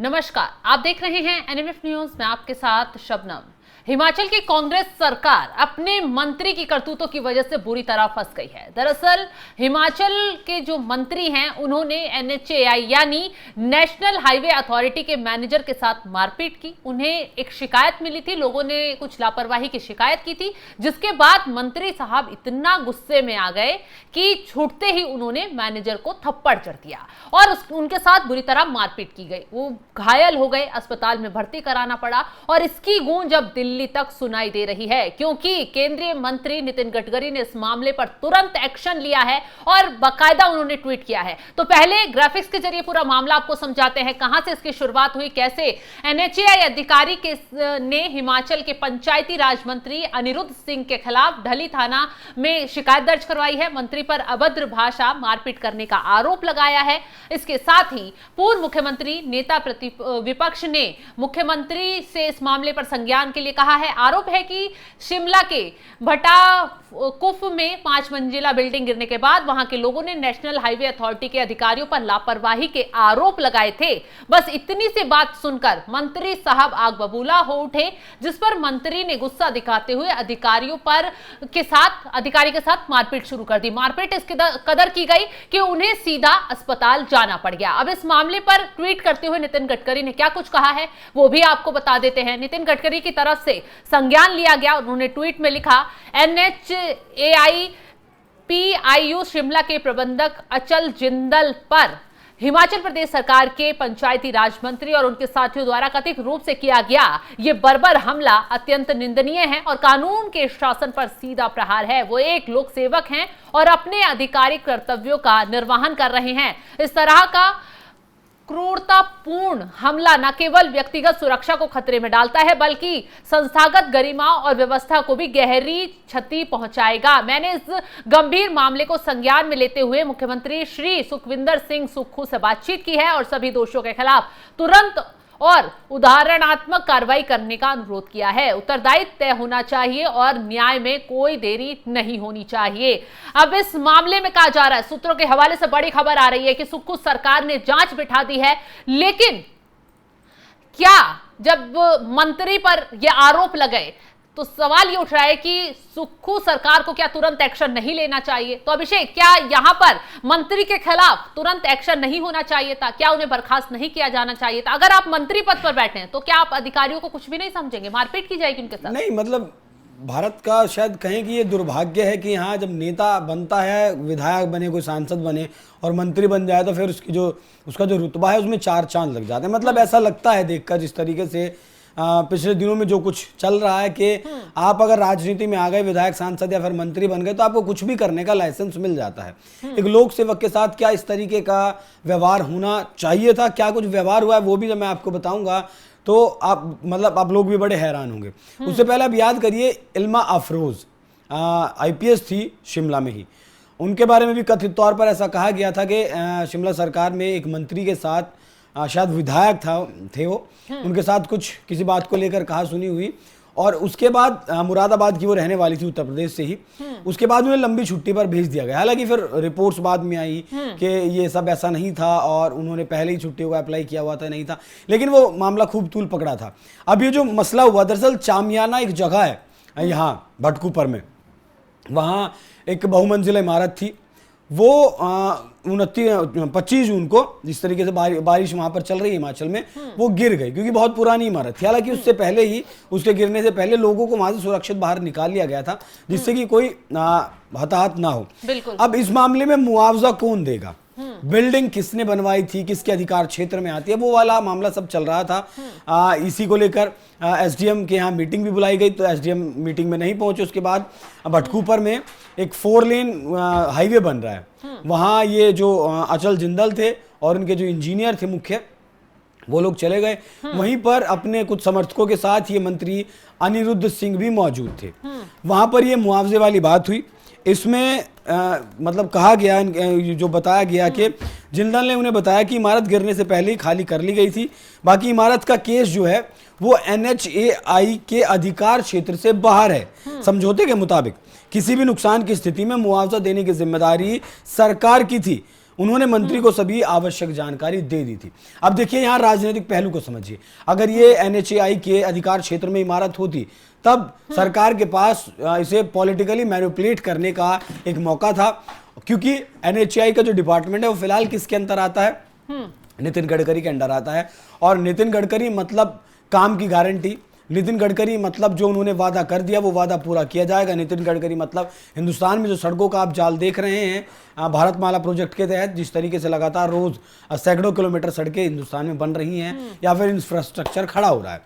नमस्कार, आप देख रहे हैं एनएमएफ न्यूज में आपके साथ शबनम। हिमाचल की कांग्रेस सरकार अपने मंत्री की करतूतों की वजह से बुरी तरह फंस गई है। दरअसल हिमाचल के जो मंत्री हैं उन्होंने NHAI यानी नेशनल हाईवे अथॉरिटी के मैनेजर के साथ मारपीट की। उन्हें एक शिकायत मिली थी, लोगों ने कुछ लापरवाही की शिकायत की थी, जिसके बाद मंत्री साहब इतना गुस्से में आ गए कि छूटते ही उन्होंने मैनेजर को थप्पड़ जड़ दिया और उनके साथ बुरी तरह मारपीट की गई। वो घायल हो गए, अस्पताल में भर्ती कराना पड़ा और इसकी गूंज अब दिल्ली तक सुनाई दे रही है, क्योंकि केंद्रीय मंत्री नितिन गडकरी ने इस मामले पर तुरंत एक्शन लिया है और बाकायदा उन्होंने ट्वीट किया है। तो पहले ग्राफिक्स के जरिए पूरा मामला आपको समझाते हैं, कहां से इसकी शुरुआत हुई, कैसे NHAI अधिकारी ने हिमाचल के पंचायती राज मंत्री अनिरुद्ध सिंह के खिलाफ ढली थाना में शिकायत दर्ज करवाई है। मंत्री पर अभद्र भाषा मारपीट करने का आरोप लगाया है। इसके साथ ही पूर्व मुख्यमंत्री नेता विपक्ष ने मुख्यमंत्री से इस मामले पर संज्ञान के लिए कहा है। आरोप है कि शिमला के भटा कुफ में 5 मंजिला बिल्डिंग गिरने के बाद वहां के लोगों ने नेशनल हाईवे अथॉरिटी के अधिकारियों पर लापरवाही के आरोप लगाए थे। बस इतनी सी बात सुनकर मंत्री साहब आग बबूला हो उठे, जिस पर मंत्री ने गुस्सा दिखाते हुए अधिकारी के साथ मारपीट शुरू कर दी। मारपीट इस कदर की गई कि उन्हें सीधा अस्पताल जाना पड़ गया। अब इस मामले पर ट्वीट करते हुए नितिन गडकरी ने क्या कुछ कहा है वो भी आपको बता देते हैं। नितिन गडकरी की तरफ से संज्ञान लिया गया। उन्होंने ट्वीट में लिखा, NHAI PIU शिमला के प्रबंधक अचल जिंदल पर हिमाचल प्रदेश सरकार के पंचायती राज मंत्री और उनके साथियों द्वारा कथित रूप से किया गया ये बर्बर हमला अत्यंत निंदनीय है और कानून के शासन पर सीधा प्रहार है। वो एक लोक सेवक हैं और अपने आधिकारिक कर्तव्यों का निर्वहन कर रहे हैं। इस तरह का क्रूरतापूर्ण हमला न केवल व्यक्तिगत सुरक्षा को खतरे में डालता है बल्कि संस्थागत गरिमा और व्यवस्था को भी गहरी क्षति पहुंचाएगा। मैंने इस गंभीर मामले को संज्ञान में लेते हुए मुख्यमंत्री श्री सुखविंदर सिंह सुक्खू से बातचीत की है और सभी दोषियों के खिलाफ तुरंत और उदाहरणात्मक कार्रवाई करने का अनुरोध किया है। उत्तरदायित्व तय होना चाहिए और न्याय में कोई देरी नहीं होनी चाहिए। अब इस मामले में कहा जा रहा है, सूत्रों के हवाले से बड़ी खबर आ रही है कि सुक्खू सरकार ने जांच बिठा दी है, लेकिन क्या जब मंत्री पर यह आरोप लगे तो सवाल ये उठ रहा है कि सुक्खू सरकार को क्या तुरंत एक्शन नहीं लेना चाहिए। तो अभिषेक, क्या यहां पर मंत्री के खिलाफ तुरंत एक्शन नहीं होना चाहिए था? क्या उन्हें बर्खास्त नहीं किया जाना चाहिए था? अगर आप मंत्री पद पर बैठे हैं तो क्या आप अधिकारियों को कुछ भी नहीं समझेंगे? मारपीट की जाएगी उनके साथ? नहीं, मतलब भारत का शायद कहें कि ये दुर्भाग्य है कि यहाँ जब नेता बनता है, विधायक बने, कोई सांसद बने और मंत्री बन जाए तो फिर उसका जो रुतबा है उसमें 4 चांद लग जाते हैं। मतलब ऐसा लगता है देखकर जिस तरीके से पिछले दिनों में जो कुछ चल रहा है कि आप अगर राजनीति में आ गए, विधायक सांसद या फिर मंत्री बन गए तो आपको कुछ भी करने का लाइसेंस मिल जाता है। एक लोक सेवक के साथ क्या इस तरीके का व्यवहार होना चाहिए था? क्या कुछ व्यवहार हुआ है वो भी जब मैं आपको बताऊंगा तो आप लोग भी बड़े हैरान होंगे। उससे पहले आप याद करिए, इल्मा अफरोज IPS थी शिमला में ही। उनके बारे में भी कथित तौर पर ऐसा कहा गया था कि शिमला सरकार में एक मंत्री के साथ, शायद विधायक थे वो, उनके साथ कुछ किसी बात को लेकर कहा सुनी हुई और उसके बाद मुरादाबाद की वो रहने वाली थी, उत्तर प्रदेश से ही। उसके बाद उन्हें लंबी छुट्टी पर भेज दिया गया। हालांकि फिर रिपोर्ट्स बाद में आई कि ये सब ऐसा नहीं था और उन्होंने पहले ही छुट्टी को अप्लाई किया हुआ था, नहीं था, लेकिन वो मामला खूब तूल पकड़ा था। अब ये जो मसला हुआ, दरअसल चामियाना एक जगह है यहाँ भटकुपर में, वहाँ एक बहुमंजिला इमारत थी। वो 25 जून को जिस तरीके से बारिश वहां पर चल रही है हिमाचल में, वो गिर गई क्योंकि बहुत पुरानी इमारत थी। हालांकि उससे पहले ही, उसके गिरने से पहले लोगों को वहां से सुरक्षित बाहर निकाल लिया गया था जिससे कि कोई हताहत ना हो। अब इस मामले में मुआवजा कौन देगा, बिल्डिंग किसने बनवाई थी, किसके अधिकार क्षेत्र में आती है, वो वाला मामला सब चल रहा था। इसी को लेकर SDM के यहाँ मीटिंग भी बुलाई गई तो SDM मीटिंग में नहीं पहुंचे। उसके बाद भटकुपर में एक 4 लेन हाईवे बन रहा है, वहाँ ये जो अचल जिंदल थे और उनके जो इंजीनियर थे मुख्य, वो लोग चले गए। वहीं पर अपने कुछ समर्थकों के साथ ये मंत्री अनिरुद्ध सिंह भी मौजूद थे। वहाँ पर ये मुआवजे वाली बात हुई। इसमें मतलब कहा गया, जो बताया गया कि जिंदल ने उन्हें बताया कि इमारत गिरने से पहले ही खाली कर ली गई थी। बाकी इमारत का केस जो है वो NHAI के अधिकार क्षेत्र से बाहर है। समझौते के मुताबिक किसी भी नुकसान की स्थिति में मुआवजा देने की जिम्मेदारी सरकार की थी। उन्होंने मंत्री को सभी आवश्यक जानकारी दे दी थी। अब देखिए यहाँ राजनीतिक पहलू को समझिए। अगर ये एनएचएआई के अधिकार क्षेत्र में इमारत होती तब सरकार के पास इसे पॉलिटिकली मैनिपुलेट करने का एक मौका था, क्योंकि एनएचएआई का जो डिपार्टमेंट है वो फिलहाल किसके अंदर आता है? नितिन गडकरी के अंडर आता है। और नितिन गडकरी मतलब काम की गारंटी, नितिन गडकरी मतलब जो उन्होंने वादा कर दिया वो वादा पूरा किया जाएगा। नितिन गडकरी मतलब हिंदुस्तान में जो सड़कों का आप जाल देख रहे हैं भारतमाला प्रोजेक्ट के तहत, जिस तरीके से लगातार रोज सैकड़ों किलोमीटर सड़कें हिंदुस्तान में बन रही हैं या फिर इंफ्रास्ट्रक्चर खड़ा हो रहा है,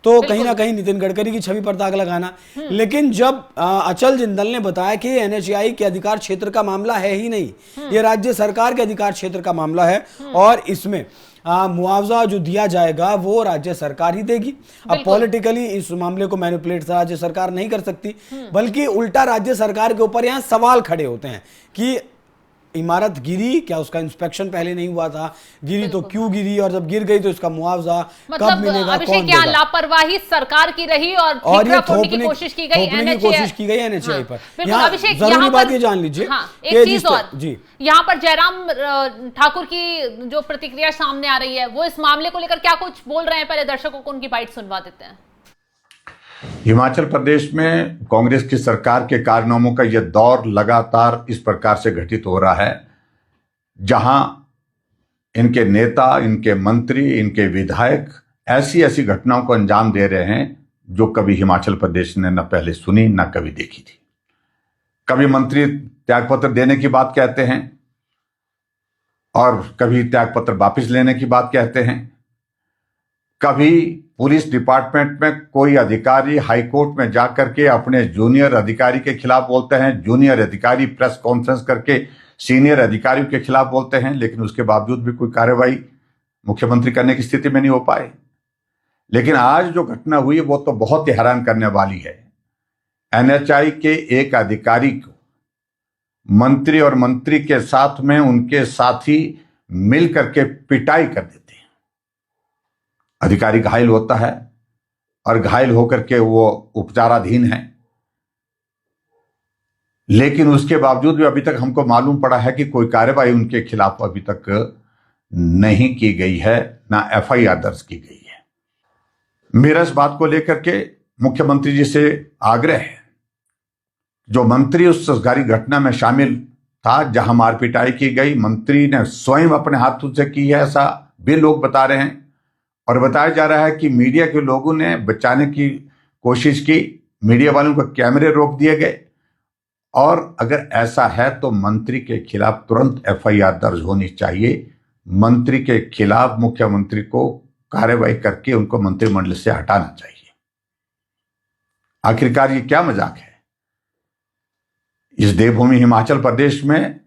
तो कहीं ना कहीं नितिन गडकरी की छवि पर दाग लगाना। लेकिन जब अचल जिंदल ने बताया कि एनएचएआई के अधिकार क्षेत्र का मामला है ही नहीं, ये राज्य सरकार के अधिकार क्षेत्र का मामला है और इसमें मुआवजा जो दिया जाएगा वो राज्य सरकार ही देगी। अब पॉलिटिकली इस मामले को मैनिपुलेट राज्य सरकार नहीं कर सकती, बल्कि उल्टा राज्य सरकार के ऊपर यहाँ सवाल खड़े होते हैं कि इमारत गिरी, क्या उसका इंस्पेक्शन पहले नहीं हुआ था, गिरी तो क्यों गिरी, और जब गिर गई तो इसका मुआवजा कब मिलेगा, कौन देगा? लापरवाही सरकार की रही और ये थोपने की कोशिश की गई एनएचएआई पर। अभिषेक, जरूरी बात ये जान लीजिए एक चीज और जी, यहाँ पर जयराम ठाकुर की जो प्रतिक्रिया सामने आ रही है वो इस मामले को लेकर क्या कुछ बोल रहे हैं, पहले दर्शकों को उनकी बाइट सुनवा देते हैं। हिमाचल प्रदेश में कांग्रेस की सरकार के कारनामों का यह दौर लगातार इस प्रकार से घटित हो रहा है, जहां इनके नेता, इनके मंत्री, इनके विधायक ऐसी ऐसी घटनाओं को अंजाम दे रहे हैं जो कभी हिमाचल प्रदेश ने न पहले सुनी न कभी देखी थी। कभी मंत्री त्यागपत्र देने की बात कहते हैं और कभी त्यागपत्र वापस लेने की बात कहते हैं। कभी पुलिस डिपार्टमेंट में कोई अधिकारी हाईकोर्ट में जाकर के अपने जूनियर अधिकारी के खिलाफ बोलते हैं, जूनियर अधिकारी प्रेस कॉन्फ्रेंस करके सीनियर अधिकारियों के खिलाफ बोलते हैं, लेकिन उसके बावजूद भी कोई कार्रवाई मुख्यमंत्री करने की स्थिति में नहीं हो पाए। लेकिन आज जो घटना हुई वो तो बहुत ही हैरान करने वाली है। एनएचएआई के एक अधिकारी को मंत्री और मंत्री के साथ में उनके साथी मिल करके पिटाई कर देते हैं। अधिकारी घायल होता है और घायल होकर के वो उपचाराधीन है, लेकिन उसके बावजूद भी अभी तक हमको मालूम पड़ा है कि कोई कार्रवाई उनके खिलाफ अभी तक नहीं की गई है, ना एफआईआर दर्ज की गई है। मेरा इस बात को लेकर के मुख्यमंत्री जी से आग्रह है, जो मंत्री उस सारी घटना में शामिल था जहां मारपिटाई की गई, मंत्री ने स्वयं अपने हाथों से की है, ऐसा भी लोग बता रहे हैं। और बताया जा रहा है कि मीडिया के लोगों ने बचाने की कोशिश की, मीडिया वालों को कैमरे रोक दिए गए। और अगर ऐसा है तो मंत्री के खिलाफ तुरंत एफआईआर दर्ज होनी चाहिए। मंत्री के खिलाफ मुख्यमंत्री को कार्रवाई करके उनको मंत्रिमंडल से हटाना चाहिए। आखिरकार ये क्या मजाक है? इस देवभूमि हिमाचल प्रदेश में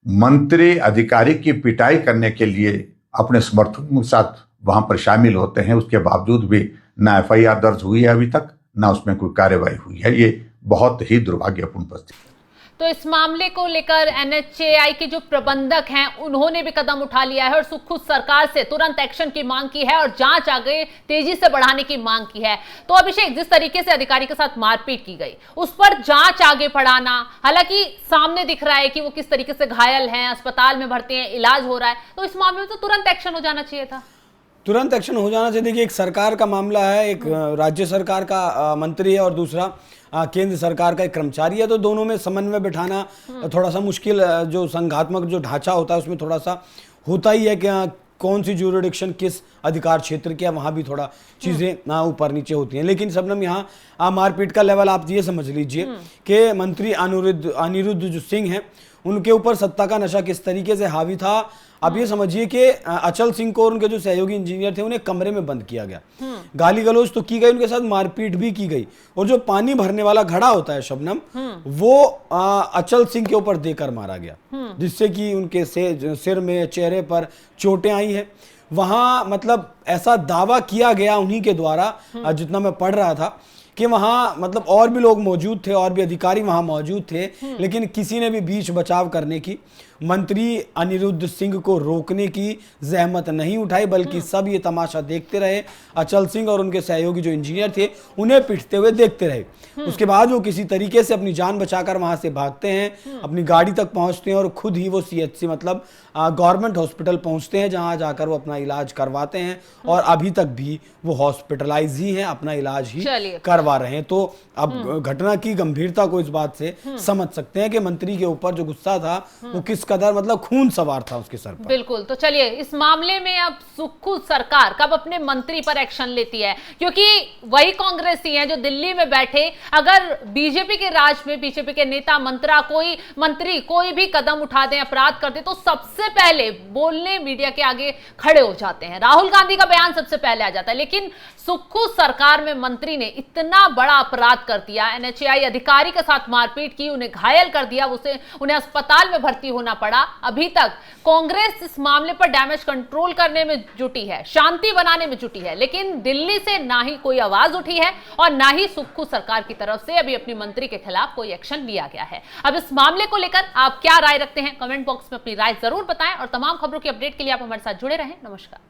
मंत्री अधिकारी की पिटाई करने के लिए अपने समर्थकों के साथ वहां पर शामिल होते हैं, उसके बावजूद भी ना एफआईआर दर्ज हुई है अभी तक, ना उसमें कोई कार्रवाई हुई है। ये बहुत ही दुर्भाग्यपूर्ण परिस्थिति। तो इस मामले को लेकर एनएचएआई के जो प्रबंधक हैं उन्होंने भी कदम उठा लिया है और खुद सरकार से तुरंत एक्शन की मांग की है और जांच आगे तेजी से बढ़ाने की मांग की है। तो अभिषेक, जिस तरीके से अधिकारी के साथ मारपीट की गई उस पर जांच आगे बढ़ाना, हालांकि सामने दिख रहा है कि वो किस तरीके से घायल हैं, अस्पताल में भर्ती हैं, इलाज हो रहा है, तो इस मामले में तो तुरंत एक्शन हो जाना चाहिए था। तुरंत एक्शन हो जाना चाहिए। देखिए, एक सरकार का मामला है, एक राज्य सरकार का मंत्री है और दूसरा केंद्र सरकार का एक कर्मचारी है, तो दोनों में समन्वय बिठाना थोड़ा सा मुश्किल, जो संघात्मक जो ढांचा होता है उसमें थोड़ा सा होता ही है कि कौन सी ज्यूरिडिक्शन किस अधिकार क्षेत्र की है, वहाँ भी थोड़ा चीज़ें ऊपर नीचे होती हैं। लेकिन शबनम, यहाँ मारपीट का लेवल आप ये समझ लीजिए कि मंत्री अनिरुद्ध जो सिंह हैं उनके ऊपर सत्ता का नशा किस तरीके से हावी था। अब ये समझिए कि अचल सिंह को और उनके जो सहयोगी इंजीनियर थे उन्हें कमरे में बंद किया गया, गाली गलौज तो की गई, उनके साथ मारपीट भी की गई, और जो पानी भरने वाला घड़ा होता है शबनम, वो अचल सिंह के ऊपर देकर मारा गया, जिससे कि उनके सिर में, चेहरे पर चोटें आई हैं। वहां मतलब ऐसा दावा किया गया उन्हीं के द्वारा, जितना मैं पढ़ रहा था, कि वहां मतलब और भी लोग मौजूद थे, और भी अधिकारी वहां मौजूद थे, लेकिन किसी ने भी बीच बचाव करने की, मंत्री अनिरुद्ध सिंह को रोकने की जहमत नहीं उठाई, बल्कि सब ये तमाशा देखते रहे। अचल सिंह और उनके सहयोगी जो इंजीनियर थे उन्हें पिटते हुए देखते रहे। उसके बाद वो किसी तरीके से अपनी जान बचाकर वहां से भागते हैं, अपनी गाड़ी तक पहुंचते हैं और खुद ही वो सीएचसी मतलब गवर्नमेंट हॉस्पिटल पहुंचते हैं, जहां जाकर वो अपना इलाज करवाते हैं। और अभी तक भी वो हॉस्पिटलाइज ही हैं, अपना इलाज ही करवा रहे हैं। तो अब घटना की गंभीरता को इस बात से समझ सकते हैं कि मंत्री के ऊपर जो गुस्सा था वो किस कदर मतलब खून सवार था उसके सर पर। बिल्कुल। तो चलिए, इस मामले में अब सुक्खू सरकार कब अपने मंत्री पर एक्शन लेती है, क्योंकि वही कांग्रेसी हैं जो दिल्ली में बैठे अगर बीजेपी के राज में बीजेपी के नेता मंत्री कोई भी कदम उठा दें, अपराध कर दे, तो सबसे पहले बोलने मीडिया के आगे खड़े हो जाते हैं। राहुल गांधी का बयान सबसे पहले आ जाता है। लेकिन सुक्खू सरकार में मंत्री ने इतना बड़ा अपराध कर दिया, एनएचएआई अधिकारी के साथ मारपीट की, उन्हें घायल कर दिया, उन्हें अस्पताल में भर्ती होना पड़ा। अभी तक कांग्रेस इस मामले पर डैमेज कंट्रोल करने में जुटी है, शांति बनाने में जुटी है, लेकिन दिल्ली से ना ही कोई आवाज उठी है और ना ही सुक्खू सरकार की तरफ से अभी अपनी मंत्री के खिलाफ कोई एक्शन लिया गया है। अब इस मामले को लेकर आप क्या राय रखते हैं, कमेंट बॉक्स में अपनी राय जरूर बताएं और तमाम खबरों की अपडेट के लिए आप हमारे साथ जुड़े रहें। नमस्कार।